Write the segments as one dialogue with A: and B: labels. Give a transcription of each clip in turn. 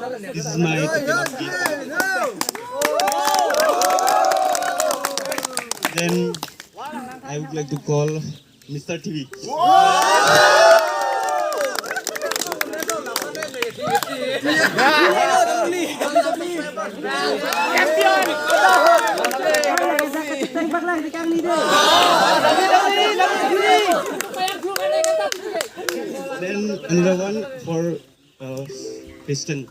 A: This is my ticket of gift. Then I would like to call Mr. TV. Then another one for Piston.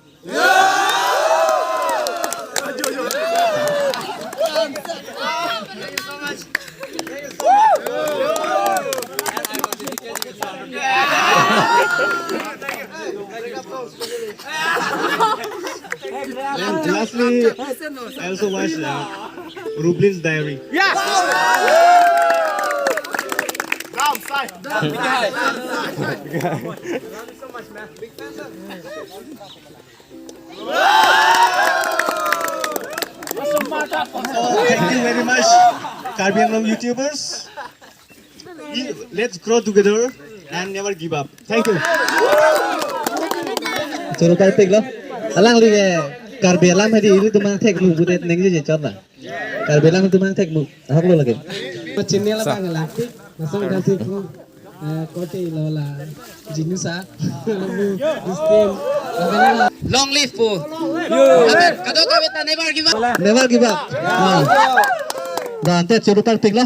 A: And lastly, I also watched Rublin's Diary. Thank you very much, Caribbean Anglong YouTubers. Let's grow together and never give up. Thank you.
B: Choro karpik lo. Alang li Caribbean lam hadi itu mang tek mu butet neng je chot lah. Caribbean lam itu mang tek mu. Hak lo lagi.
C: Chennai la bang la. Masuk kasih ko kote lo la jinusa.
D: Long live po. Kado kawita never give up.
B: Never give up. Dan tet choro karpik lo.